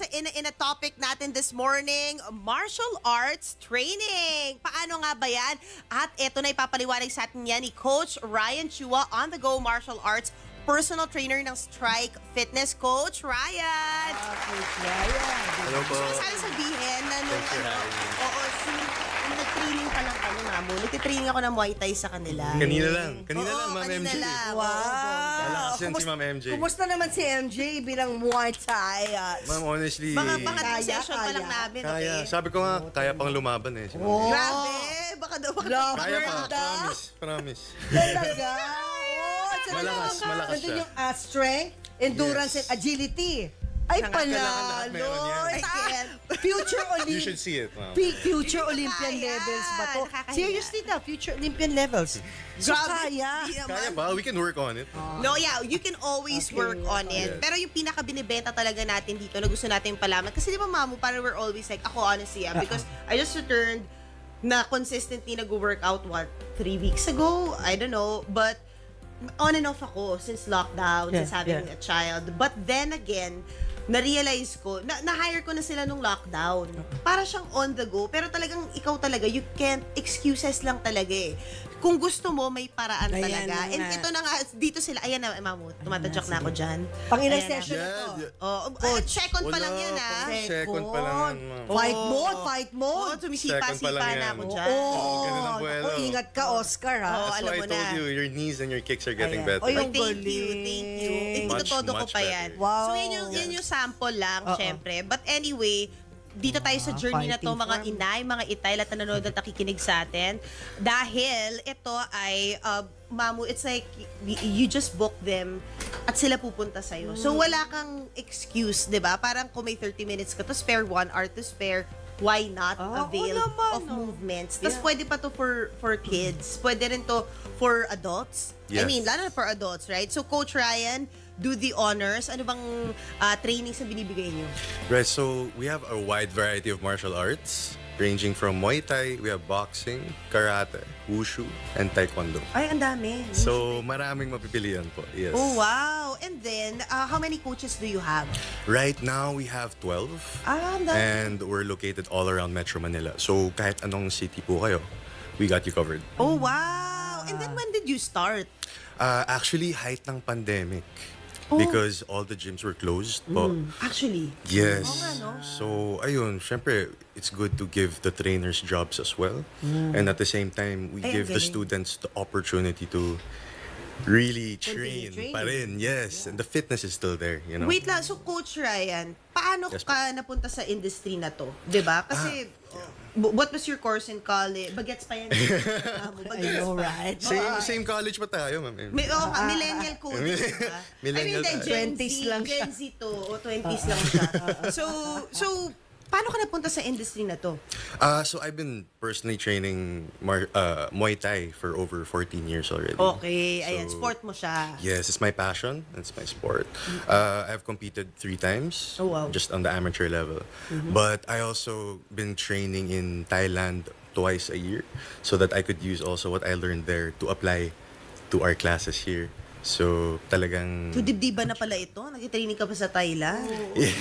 in a topic natin this morning, martial arts training. Paano nga ba yan? At eto na ipapaliwanag sa atin yan ni Coach Ryan Chua, on the go martial arts personal trainer ng Strike Fitness. Coach Ryan! Coach Ryan. Hello po. Gusto ko sana sabihin na nung nag-training pa lang kami, Mamo. Nag-training ako ng Muay Thai sa kanila. Kanina lang, Ma'am kanina MJ. lang. Wow. Malakas yan si Ma'am MJ. Kumusta naman si MJ bilang Muay Thai? Ma'am, honestly, Baka session pa lang namin, kaya. okay? Sabi ko nga, kaya pang lumaban eh. Oh. Grabe! Baka daw, Kaya pa, promise. Talaga? Malakas Nandun siya. yung strength, endurance, and agility. Ay, Kailangan lahat panalo. meron yan. I can't. Future You should see it, ma'am. Future Olympian Kaya. levels ba to? Nakakaya. Seriously na, future Olympian levels. So, Grabe. kaya. Di naman. Kaya ba? We can work on it. No, yeah, you can always Okay, work on okay. it. Pero yung pinaka-binibenta talaga natin dito na gusto natin palaman. Kasi di ba, Mamu, parang we're always like, ako honestly, because I just returned na consistently nag-workout, 3 weeks ago? I don't know. But on and off ako since lockdown, since having a child. But then again, na-realize ko, na-hire ko na sila nung lockdown. Para siyang on the go. Pero talagang ikaw talaga, you can't, excuses lang talaga eh. Kung gusto mo, may paraan Ayan talaga. na And nga. ito na nga, dito sila, ayan na, Mamu, tumatadyak na ako dyan. Pang ilang Ayan na. session na to? Second pa lang yan, ah. Second pa lang yan, ma'am. Fight mode. Sumisipa-sipa Second pa lang na yan. ako dyan. ganun ang buwelo. Ingat ka, Oscar, ha? Oo, That's alam why mo I told na. you, your knees and your kicks are getting Ayan. better. O, yung Thank you. Much, Ito ko much pa better. yan. Wow. So, yun yung sample lang, syempre. But anyway, dito tayo sa journey na to, fighting mga form. inay, mga itay, lahat na nanonood at nakikinig sa atin. Dahil ito ay, Mamu, it's like, you just book them at sila pupunta sa'yo. So, wala kang excuse, di ba? Parang kung may 30 minutes ka to spare, 1 hour to spare, why not avail naman, of movements? Tapos pwede pa to for kids. Pwede rin to for adults. I Yes. mean, lalo na for adults, right? So, Coach Ryan, do the honors. Ano bang trainings na binibigay niyo? Right, so we have a wide variety of martial arts, ranging from Muay Thai, we have boxing, karate, wushu, and taekwondo. Ay, ang dami. So, maraming mapipilian po, yes. Oh, wow. And then, how many coaches do you have? Right now, we have 12. Ang dami. And we're located all around Metro Manila. So, kahit anong city po kayo, we got you covered. Oh, wow. And then, when did you start? Actually, height ng pandemic. Because all the gyms were closed po. Actually. Yes. Oo nga, no? So, ayun, syempre, it's good to give the trainers jobs as well. And at the same time, we Ay, ang give the galing. students the opportunity to really train training. pa rin. Yes. And the fitness is still there, you know? Wait lang. So, Coach Ryan, paano Yes, ka napunta sa industry na to? 'Di ba? Kasi, what was your course in college? Bagets pa yan. I know, right? Same college pa tayo, ma'am. Millennial coding, diba? Millennial I mean, tayo. Gen 20s Z, lang siya. Gen Z to, o 20s lang siya. So, paano ka napunta sa industry na to? So I've been personally training Muay Thai for over 14 years already. Okay, ayan, So, sport mo siya. Yes, it's my passion. It's my sport. I've competed 3 times, Oh, wow. just on the amateur level. But I also been training in Thailand twice a year, so that I could use also what I learned there to apply to our classes here. So talagang So, dibdiba na pala ito? Nag-training ka pa sa Thailand?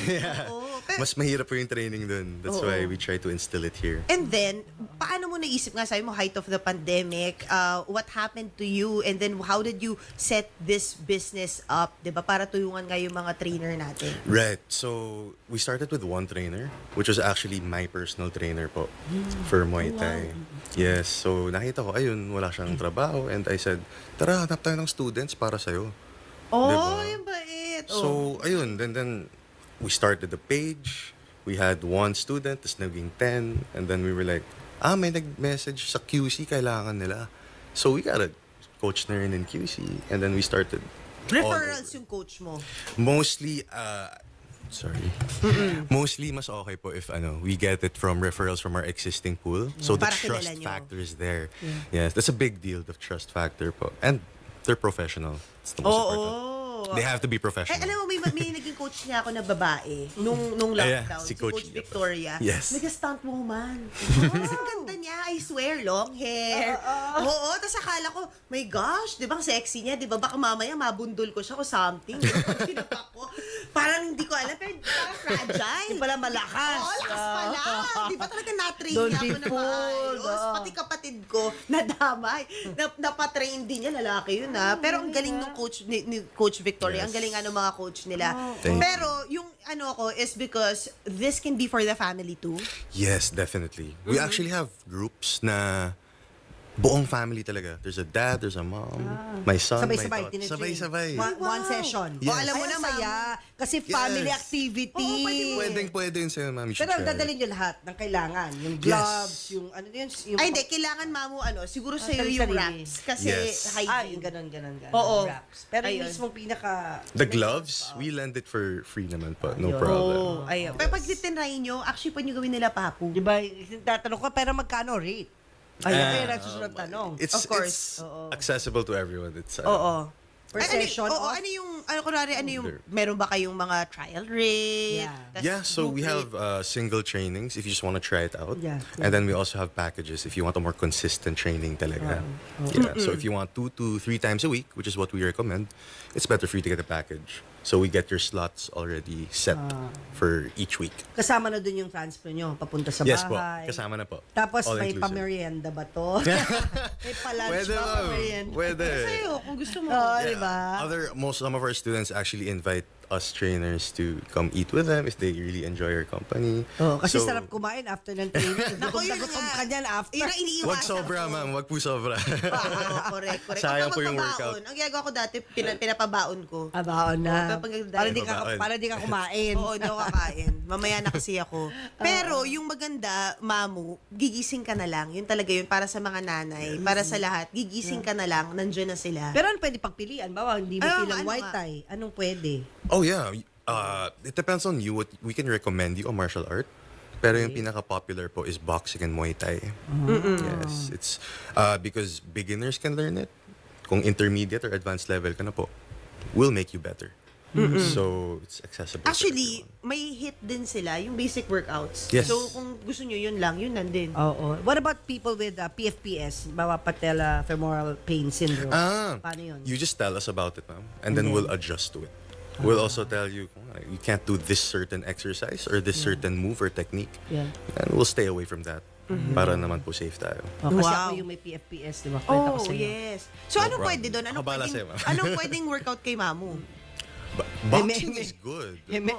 yeah. Oo. Mas mahirap po yung training dun. That's why we try to instill it here. And then, paano mo naisip nga, sabi mo, height of the pandemic, what happened to you, and then how did you set this business up, di ba, para tuyungan nga yung mga trainer natin? Right. So, we started with one trainer, which was actually my personal trainer po for Muay Thai. Yes. So, nakita ko, ayun, wala siyang trabaho. And I said, tara, hanap tayo ng students para sa'yo. Oh, Diba? yung bait. So, ayun. Then we started the page. We had one student, tapos naging 10. And then we were like, may nag-message sa QC, kailangan nila. So, we got a coach na rin in QC. And then we started. Referrals yung coach mo. Mostly, mostly mas okay po if we get it from referrals from our existing pool. So the Para kilala trust nyo. factor is there. Yes, that's a big deal, the trust factor po. And they're professional. It's the most important. They have to be Eh, professional. alam mo, may naging coach niya ako na babae nung Yeah, lockdown. si Si Coach Coach Lia pa. Victoria. Yes. Nag-stunt woman. Kasi ang ganda niya, I swear, long hair. Oo, tapos akala ko, my gosh, di ba ang sexy niya? Di ba baka mamaya mabundol ko siya o something. Sinapak ko. Parang hindi ko alam, pero parang fragile. Hindi pala malakas. Oo, lakas pala. Di ba talaga na-train Don't niya be ako na fooled. maayos? Oo. Pati kapatid ko, nadamay. Napatrain din niya, lalaki yun ha. Pero ang galing ng coach ni Coach Victoria. Yes. Ang galing ng mga coach nila. Thank you. Pero yung ano ko is because this can be for the family too. Yes, definitely. We actually have groups na buong family talaga. There's a dad, there's a mom, my son, Sabay-sabay, my daughter. tinitrain. Sabay-sabay. One session. Yes. Oh, alam mo Ay, na, ang saya. Kasi family Yes. activity. Oo, Pwede yun sa'yo, ma'am. You should Pero try it. dadalhin nyo lahat ng kailangan. Yung gloves, yung ano yun. Yung Ay, hindi. Kailangan mamu, siguro sa'yo sarili. yung wraps. Kasi Yes. hygiene. ganon. Oo. Wraps. Pero yung Ayun. mismong pinaka... The gloves, we lend it for free naman po. No Ayun. problem. Oh, ayun. Pero pag titinry nyo, actually pwede nyo gawin nila papu. Di ba, tatanong ko, pero magkano rate? Ayun, kaya nasusunod tanong. It's, Of course. It's accessible to everyone. It's, Oo. Per Ay, session oo, of- ano yung, kunwari, ano yung, There. meron ba kayong mga trial rate? Yeah. Tas Yeah, so group we rate? have single trainings if you just want to try it out. Yeah. And then we also have packages if you want a more consistent training talaga. Yeah, so if you want 2 to 3 times a week, which is what we recommend, it's better for you to get a package. So we get your slots already set for each week. Kasama na dun yung transfer nyo, papunta sa Yes po, bahay. kasama na po. Tapos All may inclusive. pamerienda ba to? May palunch Pwede ba? ma'am, Pamerienda? pwede. Sa'yo, kung gusto mo. Oo, Yeah. di ba? Some of our students actually invite us trainers to come eat with them if they really enjoy our company. Oh, kasi So, sarap kumain after ng training. Naku, yun Gutom nga. ka dyan after. Yun ang iniiwasan wag sobra, ko. ma'am. Wag po sobra. Oo, correct. Sayang Huwag po yung magpabaon. workout. Ang ginagawa ko dati, pinapabaon ko. Abaon na. Oo, kapag- Para di ka kumain. Oo, hindi ako kakain. Mamaya na kasi ako. Pero yung maganda, mamu, gigising ka na lang. Yun talaga yun para sa mga nanay, para sa lahat. Gigising ka na lang, nandiyan na sila. Pero ano pwede pagpilian? Bawa, hindi mo Ano, pilang ano white nga? tie. Anong pwede? Oh yeah, it depends on you. What we can recommend you a martial art. Pero yung pinaka-popular po is boxing and Muay Thai. Yes, it's because beginners can learn it. Kung intermediate or advanced level ka na po, will make you better. So it's accessible. to Actually, everyone. may hit din sila, yung basic workouts. Yes. So, kung gusto nyo yun lang, yun nandin. Oo. What about people with PFPS? Bawa patella femoral pain syndrome. Paano yun? You just tell us about it, ma'am, and then we'll adjust to it. We'll also tell you you can't do this certain exercise or this certain move or technique, Yeah. and we'll stay away from that. Para naman po safe tayo. Oh, kasi Wow. ako yung may PFPS, di ba? Kwenta ko Oh, sa'yo. yes. So, No anong problem. pwede doon? Anong Kabala pwedeng, sa'yo, ma'am. anong pwedeng workout kay mamu? Boxing Heme. is good. Heme.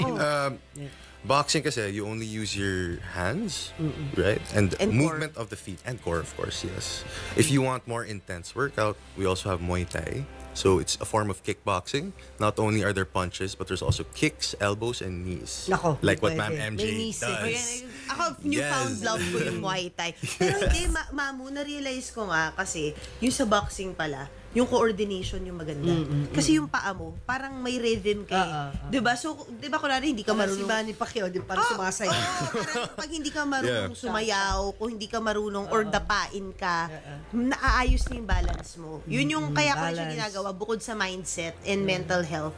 Boxing kasi you only use your hands, right? And, And movement of the feet and core, of course, yes. If you want more intense workout, we also have Muay Thai. So it's a form of kickboxing. Not only are there punches, but there's also kicks, elbows, and knees. Nako, Like what pwede. Ma'am May MJ knees eh. does. O yan, ako, newfound Yes. love ko yung Muay Thai. Pero hindi, mamu, na-realize ko nga kasi, yung sa boxing pala, yung coordination yung maganda. Kasi yung paa mo, parang may rhythm ka eh. Diba? So, diba kunwari, hindi ka Parang si marunong... Manny Pacquiao, di parang sumasayaw. parang pag hindi ka marunong Yeah. sumayaw, kung hindi ka marunong or dapain ka, naaayos na yung balance mo. Yun yung, kaya ko siya balance. ginagawa, bukod sa mindset and mental health.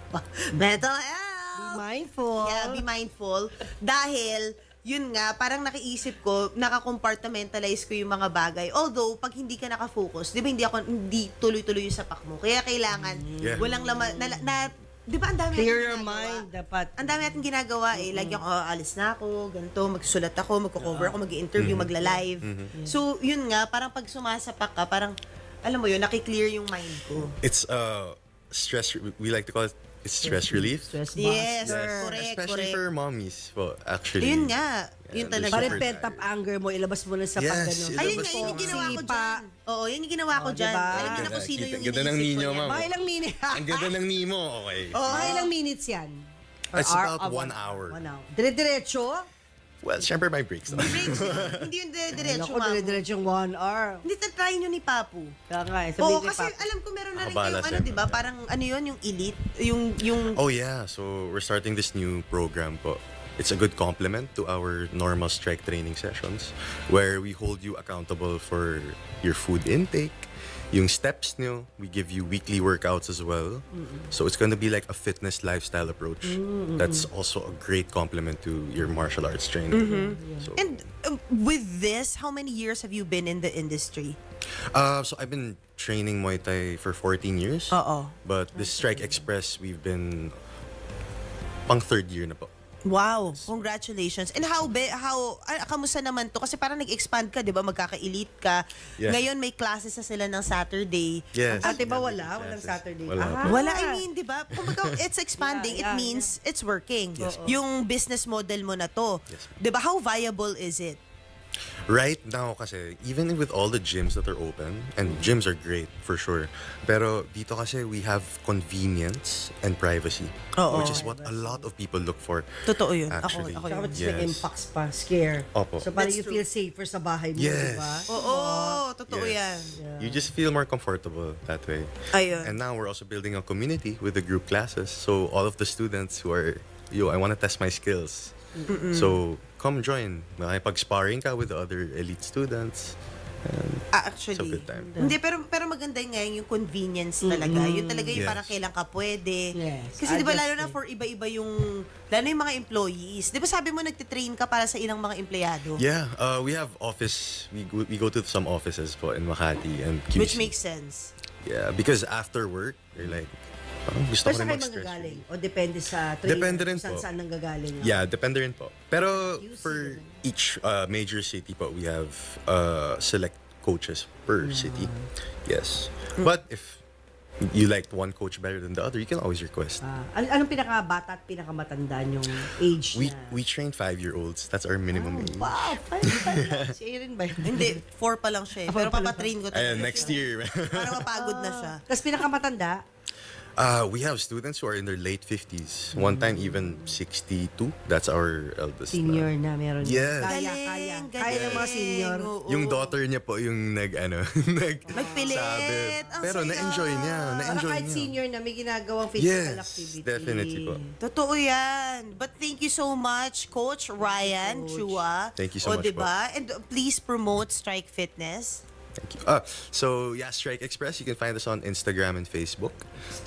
Mental health! Be mindful. Yeah, be mindful. Dahil, yun nga, parang nakiisip ko, naka-compartmentalize ko yung mga bagay. Although, pag hindi ka nakafocus, di ba hindi tuloy-tuloy yung sapak mo. Kaya kailangan, Yeah. walang laman, di ba ang dami Clear natin your ginagawa? mind, dapat. Ang dami natin ginagawa eh. Lagi ako, alis na ako, ganito, magsusulat ako, magko-cover ako, mag-interview, magla-live. So, yun nga, parang pag sumasapak ka, parang, alam mo yun, nakiklear yung mind ko. It's stress. We like to call it. It's stress relief. Stress Yes, buster. correct, Especially correct. for mommies po, actually. Yun nga, yun Yeah, talaga. Parang Super pent up tired. anger mo, ilabas mo na sa Yes, pagano. ilabas Ayun nga, mo. yun yung ginawa ko Sipa. dyan. Oo, yun yung ginawa ko Oh, dyan. diba? Alam niyo na kung sino yung Ganda ng iniisip ko ninyo, niyan. ma'am. Mga ilang minutes. Ang ganda ng Nemo, okay. Mga ilang minutes yan? Or It's hour- about 1 hour. 1 hour. Dire-diretso? Well, syempre may breaks. Breaks yun. Hindi yung diretso, Ako, ma'am. dire-diretso yung 1 hour. Hindi, try nyo ni Papu. Kaya nga, Oo, sabihin kay kasi Papa. alam ko meron na rin Nakabala kayong ano, siya. di ba? Parang ano yun, yung elite, yung Oh yeah, so we're starting this new program po. It's a good complement to our normal strike training sessions where we hold you accountable for your food intake, yung steps nyo. We give you weekly workouts as well. So it's gonna be like a fitness lifestyle approach. That's also a great complement to your martial arts training. So, And with this, how many years have you been in the industry? so I've been training Muay Thai for 14 years. Oo. But this Strike Express, we've been pang third year na po. Wow, congratulations. And kamusta naman to? Kasi parang nag-expand ka, di ba? Magkaka-elite ka. Yeah. Ngayon may classes na sila ng Saturday. Yes. Dati ba Yeah, walang classes. Saturday? Wala Ah. po. Wala, I mean, di ba? Kumbaga, it's expanding. Yeah, It means it's working. Yes, po. Yung business model mo na to. Yes, po. Di ba? How viable is it? Right now kasi, even with all the gyms that are open, and gyms are great for sure, pero dito kasi we have convenience and privacy, Oo. which is what a lot of people look for. Totoo yun. Actually. Ako Saka yun. mas Yes. may impacts pa, scare. Opo. So parang That's you true. feel safer sa bahay mo, Yes. di ba? Oo, totoo yan. Yes. You just feel more comfortable that way. Ayun. And now we're also building a community with the group classes. So all of the students who are, I want to test my skills. So come join. Makipag-sparring ka with the other elite students. And Actually. It's a good time. Hindi, pero maganda ngayon yung convenience talaga. Yun talaga yung Yes. parang kailan ka pwede. Yes. Kasi di ba lalo na Adjusting. for iba-iba lalo na yung mga employees. Di ba sabi mo nagtitrain ka para sa ilang mga empleyado? yeah, we have office. We go to some offices po in Makati and QC. Which makes sense. Yeah, because after work, you're like, parang gusto Pero ko saan rin kayo mag-stress. manggagaling? O depende sa trainer? Depende rin kung po. Saan nanggagaling? Yeah, depende rin po. Pero QC for naman. each major city po, we have select coaches per city. Yes. But if you liked one coach better than the other, you can always request. Anong pinakabata at pinakamatanda yung age We niya? we train 5-year-olds. That's our minimum age. Wow, si Erin ba yun? Hindi, 4 pa lang siya eh. Pero papatrain ko talaga. Ayan, next year. Para mapagod na siya. Tapos pinakamatanda? We have students who are in their late 50s. One time even 62. That's our eldest. na. Senior na meron. Yes. Kaya. Kaya ng mga senior. Oo. Yung daughter niya po yung Nagpilit. nagsabi. Ang Pero saya. na-enjoy niya. Para Na-enjoy kahit niya. senior na may ginagawang physical Yes, activity. definitely po. Totoo yan. But thank you so much, Coach Ryan Chua. Thank you so much diba? And please promote Strike Fitness. Thank you. So yeah, Strike Express. You can find us on Instagram and Facebook.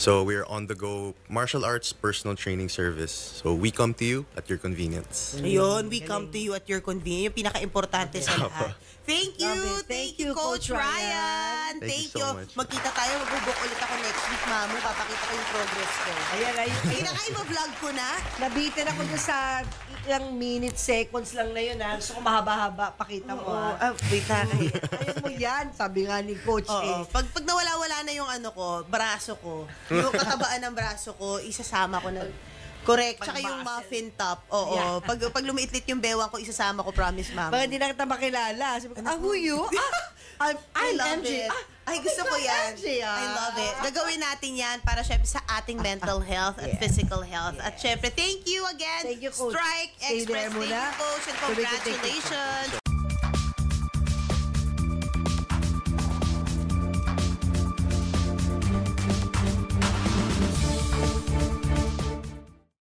So we're on the go martial arts personal training service. So we come to you at your convenience. Ayun, we come to you at your convenience. Yung pinaka-importante sa lahat. Thank you. Love it. Thank you, Coach Ryan. Thank you so much. Magkita tayo. Mag-book ulit ako next week, Mamu. Papakita ko yung progress ko. Ayan, Pinaka-vlog ko na. nabitin ako dun sa ilang minutes, seconds lang na yun. Gusto ko mahaba-haba. Pakita mo. Wait na. Ayaw mo yan, sabi nga ni Coach. Oo. Pag nawala-wala na yung braso ko, yung katabaan ng braso ko, isasama ko na. Correct. Tsaka yung muffin top. Oo. Yeah. Pag lumiitlit yung bewang ko, isasama ko, promise, ma'am. Baka hindi na kita makilala. Sabi ko, who you? I I'm love MJ. it. Ay, gusto ko yan. MJ, I love it. Gagawin natin yan para syempre sa ating mental health at physical health. At syempre, thank you again. Thank you, Coach. Strike Stay Express. there Thank muna. you, Coach. And So we can take congratulations.